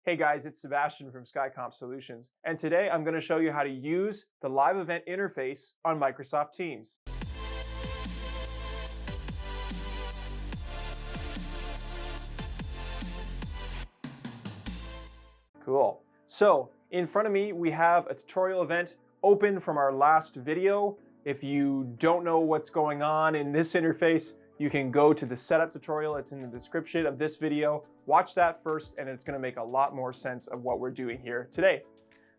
Hey guys, it's Sebastian from Skycomp Solutions, and today I'm going to show you how to use the live event interface on Microsoft Teams. Cool. So in front of me, we have a tutorial event open from our last video. If you don't know what's going on in this interface, you can go to the setup tutorial. It's in the description of this video. Watch that first, and it's gonna make a lot more sense of what we're doing here today.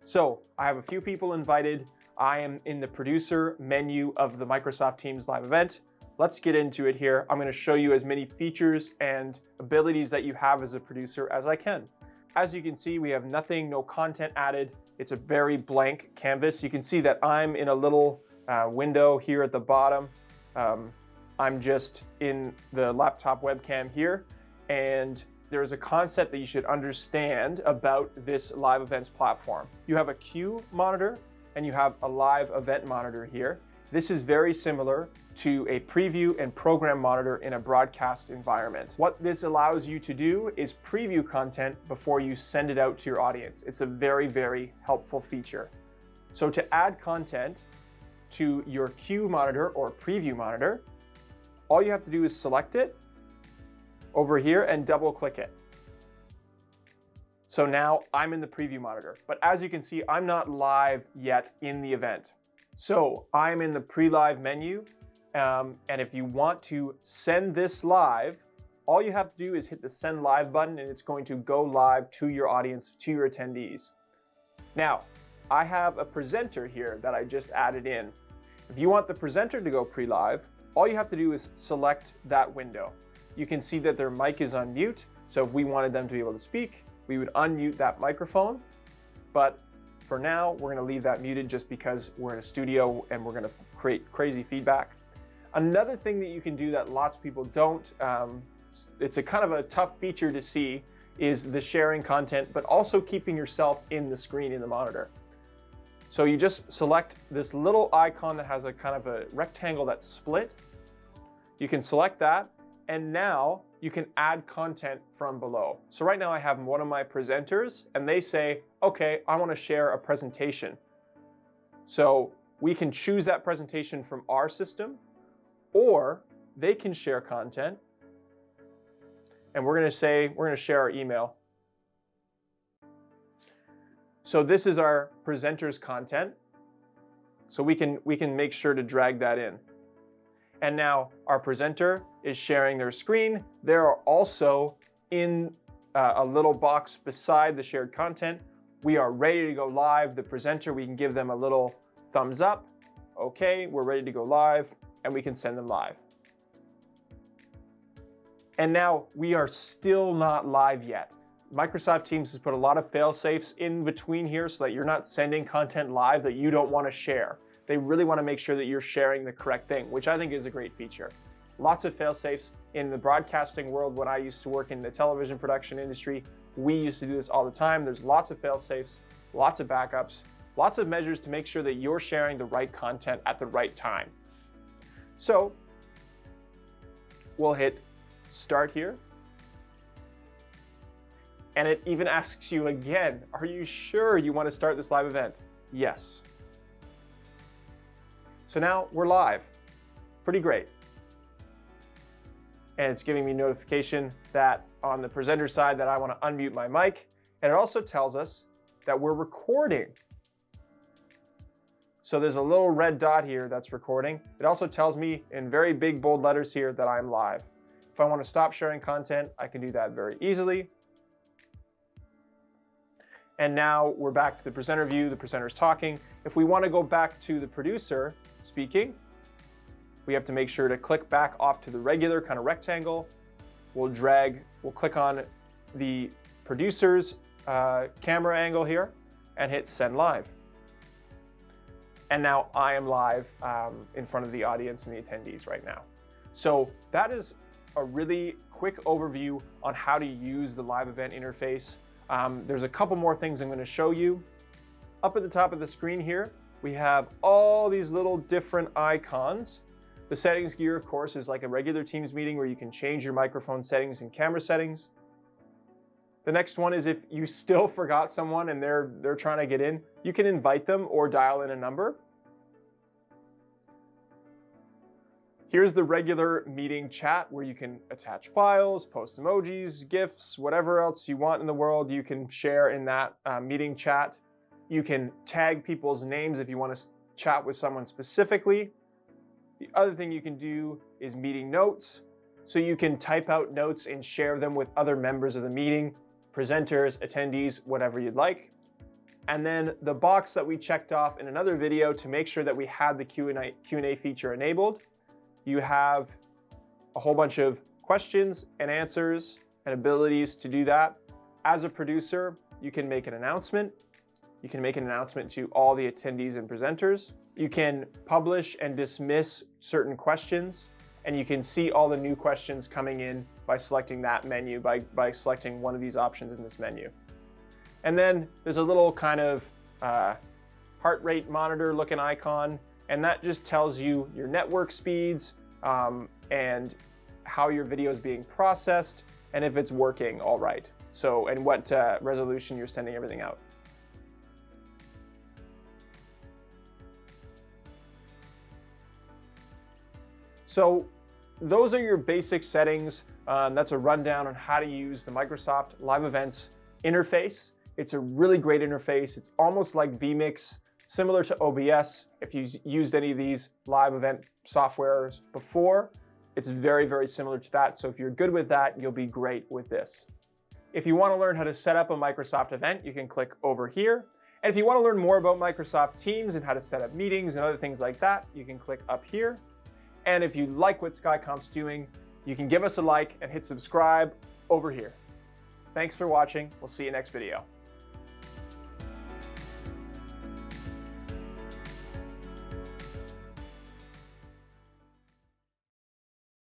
So I have a few people invited. I am in the producer menu of the Microsoft Teams live event. Let's get into it here. I'm gonna show you as many features and abilities that you have as a producer as I can. As you can see, we have nothing, no content added. It's a very blank canvas. You can see that I'm in a little window here at the bottom. I'm just in the laptop webcam here, and there's a concept that you should understand about this live events platform. You have a queue monitor and you have a live event monitor here. This is very similar to a preview and program monitor in a broadcast environment. What this allows you to do is preview content before you send it out to your audience. It's a very, very helpful feature. So to add content to your queue monitor or preview monitor, all you have to do is select it over here and double click it. So now I'm in the preview monitor, but as you can see, I'm not live yet in the event. So I'm in the pre-live menu, and if you want to send this live, all you have to do is hit the send live button and it's going to go live to your audience, to your attendees. Now, I have a presenter here that I just added in. If you want the presenter to go pre-live, all you have to do is select that window. You can see that their mic is on mute, so if we wanted them to be able to speak, we would unmute that microphone. But for now, we're gonna leave that muted just because we're in a studio and we're gonna create crazy feedback. Another thing that you can do that lots of people don't, it's a kind of a tough feature to see, is the sharing content, but also keeping yourself in the screen in the monitor. So you just select this little icon that has a kind of a rectangle that's split. You can select that, and now you can add content from below. So right now I have one of my presenters and they say, okay, I want to share a presentation. So we can choose that presentation from our system, or they can share content. And we're going to share our email. So this is our presenter's content. So we can make sure to drag that in. And now our presenter is sharing their screen. They're also in a little box beside the shared content. We are ready to go live. The presenter, we can give them a little thumbs up. Okay, we're ready to go live, and we can send them live. And now we are still not live yet. Microsoft Teams has put a lot of fail-safes in between here so that you're not sending content live that you don't want to share. They really want to make sure that you're sharing the correct thing, which I think is a great feature. Lots of fail-safes in the broadcasting world. When I used to work in the television production industry, we used to do this all the time. There's lots of fail-safes, lots of backups, lots of measures to make sure that you're sharing the right content at the right time. So we'll hit start here. And it even asks you again, are you sure you want to start this live event? Yes. So now we're live. Pretty great. And it's giving me notification that on the presenter side that I want to unmute my mic. And it also tells us that we're recording. So there's a little red dot here that's recording. It also tells me in very big bold letters here that I'm live. If I want to stop sharing content, I can do that very easily. And now we're back to the presenter view, the presenter's talking. If we want to go back to the producer speaking, we have to make sure to click back off to the regular kind of rectangle. We'll click on the producer's camera angle here and hit send live. And now I am live in front of the audience and the attendees right now. So that is a really quick overview on how to use the live event interface. There's a couple more things I'm going to show you. Up at the top of the screen here, we have all these little different icons. The settings gear, of course, is like a regular Teams meeting where you can change your microphone settings and camera settings. The next one is if you still forgot someone and they're trying to get in, you can invite them or dial in a number. Here's the regular meeting chat where you can attach files, post emojis, GIFs, whatever else you want in the world, you can share in that meeting chat. You can tag people's names if you want to chat with someone specifically. The other thing you can do is meeting notes. So you can type out notes and share them with other members of the meeting, presenters, attendees, whatever you'd like. And then the box that we checked off in another video to make sure that we had the Q&A feature enabled. You have a whole bunch of questions and answers and abilities to do that. As a producer, you can make an announcement. You can make an announcement to all the attendees and presenters. You can publish and dismiss certain questions, and you can see all the new questions coming in by selecting that menu, by selecting one of these options in this menu. And then there's a little kind of heart rate monitor looking icon, and that just tells you your network speeds and how your video is being processed and if it's working all right. So, and what resolution you're sending everything out. So those are your basic settings. That's a rundown on how to use the Microsoft Live Events interface. It's a really great interface. It's almost like vMix, similar to OBS. If you've used any of these live event softwares before, it's very, very similar to that. So if you're good with that, you'll be great with this. If you want to learn how to set up a Microsoft event, you can click over here. And if you want to learn more about Microsoft Teams and how to set up meetings and other things like that, you can click up here. And if you like what Skycomp's doing, you can give us a like and hit subscribe over here. Thanks for watching. We'll see you next video.